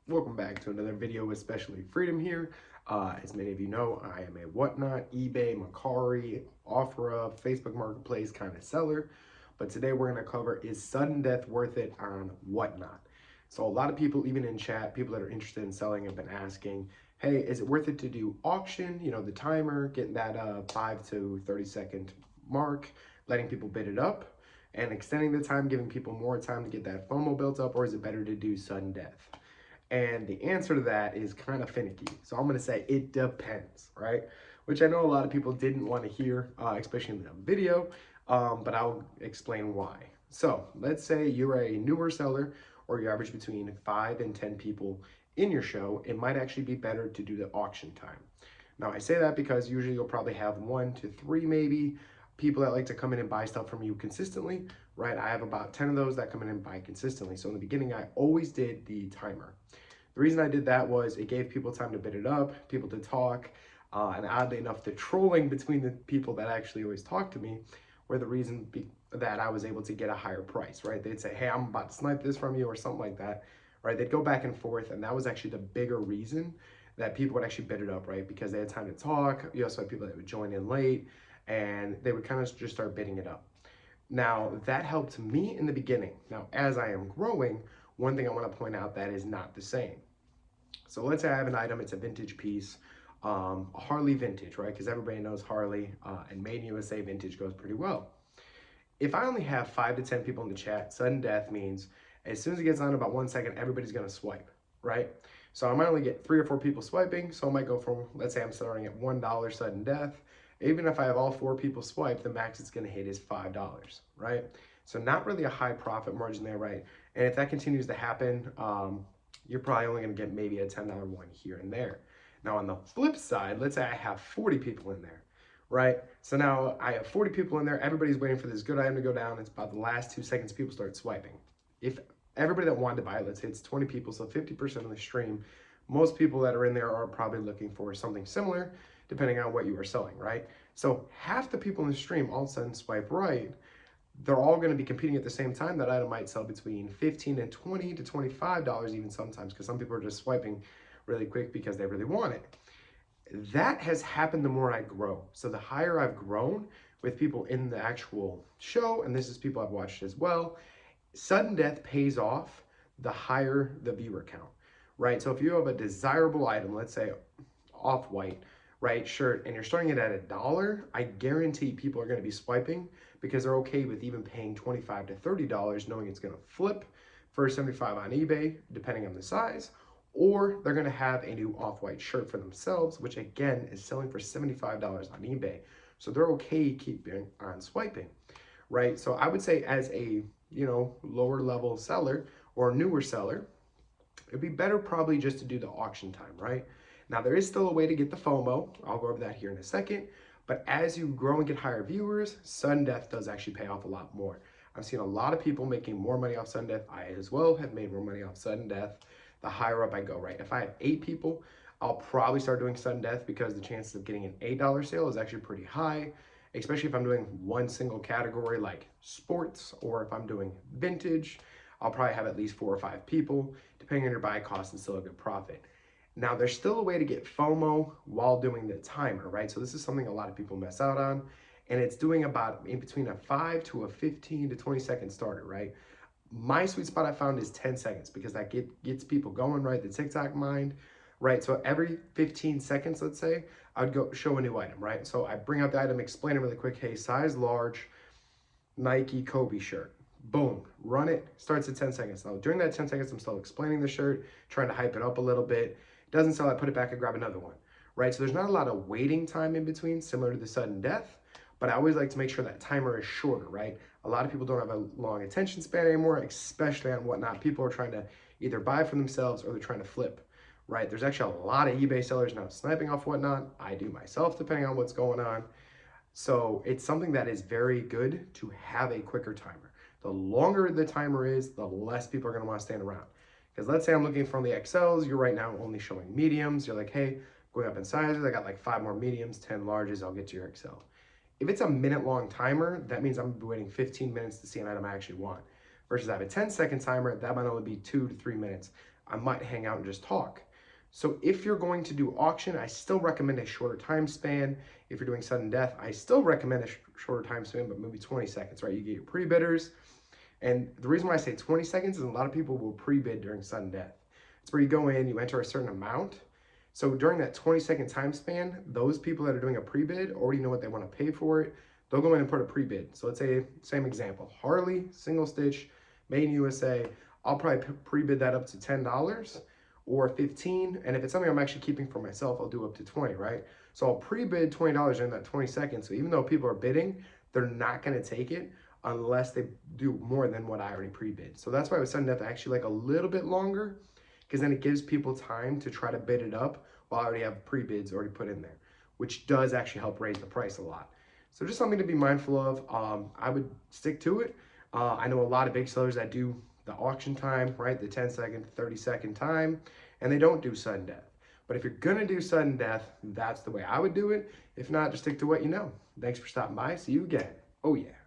Welcome back to another video with Especially Freedom here. As many of you know, I am a Whatnot, eBay, Mercari, OfferUp, Facebook Marketplace kind of seller. But today we're going to cover, is sudden death worth it on Whatnot? So a lot of people, even in chat, people that are interested in selling have been asking, hey, is it worth it to do auction? You know, the timer, getting that 5 to 30 second mark, letting people bid it up, and extending the time, giving people more time to get that FOMO built up, or is it better to do sudden death? And the answer to that is kind of finicky. So I'm going to say it depends, right? Which I know a lot of people didn't want to hear, especially in the video, but I'll explain why. So let's say you're a newer seller or you average between 5 and 10 people in your show. It might actually be better to do the auction time. Now I say that because usually you'll probably have 1 to 3 maybe people that like to come in and buy stuff from you consistently, right? I have about 10 of those that come in and buy consistently. So in the beginning, I always did the timer. The reason I did that was it gave people time to bid it up, people to talk, and oddly enough, the trolling between the people that actually always talk to me were the reason that I was able to get a higher price, right? They'd say, hey, I'm about to snipe this from you or something like that, right? They'd go back and forth, and that was actually the bigger reason that people would actually bid it up, right? Because they had time to talk. You also had people that would join in late, and they would kind of just start bidding it up. Now, that helped me in the beginning. Now, as I am growing, one thing I want to point out that is not the same. So let's say I have an item, it's a vintage piece, a Harley vintage, right? Because everybody knows Harley and Made in USA vintage goes pretty well. If I only have 5 to 10 people in the chat, sudden death means as soon as it gets on about 1 second, everybody's going to swipe, right? So I might only get 3 or 4 people swiping. So I might go from, let's say I'm starting at $1 sudden death. Even if I have all 4 people swipe, the max it's going to hit is $5, right? So not really a high profit margin there, right? And if that continues to happen, you're probably only going to get maybe a $10 one here and there. Now on the flip side, let's say I have 40 people in there, right? So now I have 40 people in there. Everybody's waiting for this good item to go down. It's about the last 2 seconds people start swiping. If everybody that wanted to buy it, let's say it's 20 people, so 50% of the stream, most people that are in there are probably looking for something similar, depending on what you are selling, right? So half the people in the stream all of a sudden swipe right. They're all going to be competing at the same time. That item might sell between $15 and $20 to $25 even sometimes, because some people are just swiping really quick because they really want it. That has happened the more I grow. So the higher I've grown with people in the actual show, and this is people I've watched as well, sudden death pays off the higher the viewer count, right? So if you have a desirable item, let's say off-white, right, shirt, and you're starting it at $1, I guarantee people are going to be swiping because they're okay with even paying $25 to $30, knowing it's going to flip for $75 on eBay, depending on the size, or they're going to have a new off-white shirt for themselves, which again is selling for $75 on eBay. So they're okay keeping on swiping, right? So I would say as a, lower level seller or newer seller, it'd be better probably just to do the auction time, right? Now, there is still a way to get the FOMO. I'll go over that here in a second. But as you grow and get higher viewers, sudden death does actually pay off a lot more. I've seen a lot of people making more money off sudden death. I as well have made more money off sudden death the higher up I go, right? If I have 8 people, I'll probably start doing sudden death because the chances of getting an $8 sale is actually pretty high, especially if I'm doing one single category like sports, or if I'm doing vintage, I'll probably have at least 4 or 5 people, depending on your buy cost, and still a good profit. Now, there's still a way to get FOMO while doing the timer, right? So this is something a lot of people mess out on, and it's doing about in between a 5 to a 15 to 20 second starter, right? My sweet spot I found is 10 seconds because that gets people going, right? The TikTok mind, right? So every 15 seconds, let's say, I would go show a new item, right? So I bring out the item, explain it really quick. Hey, size large, Nike Kobe shirt. Boom, run it, starts at 10 seconds. Now during that 10 seconds, I'm still explaining the shirt, trying to hype it up a little bit. Doesn't sell, I put it back and grab another one, right? So there's not a lot of waiting time in between, similar to the sudden death, but I always like to make sure that timer is shorter, right? A lot of people don't have a long attention span anymore, especially on Whatnot. People are trying to either buy for themselves or they're trying to flip, right? There's actually a lot of eBay sellers now sniping off Whatnot. I do myself, depending on what's going on. So it's something that is very good to have a quicker timer. The longer the timer is, the less people are going to want to stand around. Because let's say I'm looking for the XLs, you're right now only showing mediums. You're like, hey, going up in sizes, I got like 5 more mediums, 10 larges, I'll get to your XL. If it's a minute-long timer, that means I'm going to be waiting 15 minutes to see an item I actually want. Versus I have a 10-second timer, that might only be 2 to 3 minutes. I might hang out and just talk. So if you're going to do auction, I still recommend a shorter time span. If you're doing sudden death, I still recommend a shorter time span, but maybe 20 seconds, right? You get your pre-bidders. And the reason why I say 20 seconds is a lot of people will pre-bid during sudden death. It's where you go in, you enter a certain amount. So during that 20-second time span, those people that are doing a pre-bid already know what they want to pay for it. They'll go in and put a pre-bid. So let's say, same example, Harley, single stitch, made in USA. I'll probably pre-bid that up to $10 or $15. And if it's something I'm actually keeping for myself, I'll do up to $20, right? So I'll pre-bid $20 in that 20 seconds. So even though people are bidding, they're not going to take it unless they do more than what I already pre-bid. So that's why with sudden death, I actually like a little bit longer, because then it gives people time to try to bid it up while I already have pre-bids already put in there, which does actually help raise the price a lot. So just something to be mindful of. I would stick to it. I know a lot of big sellers that do the auction time, right? The 10-second, 30-second time, and they don't do sudden death. But if you're gonna do sudden death, that's the way I would do it. If not, just stick to what you know. Thanks for stopping by. See you again. Oh yeah.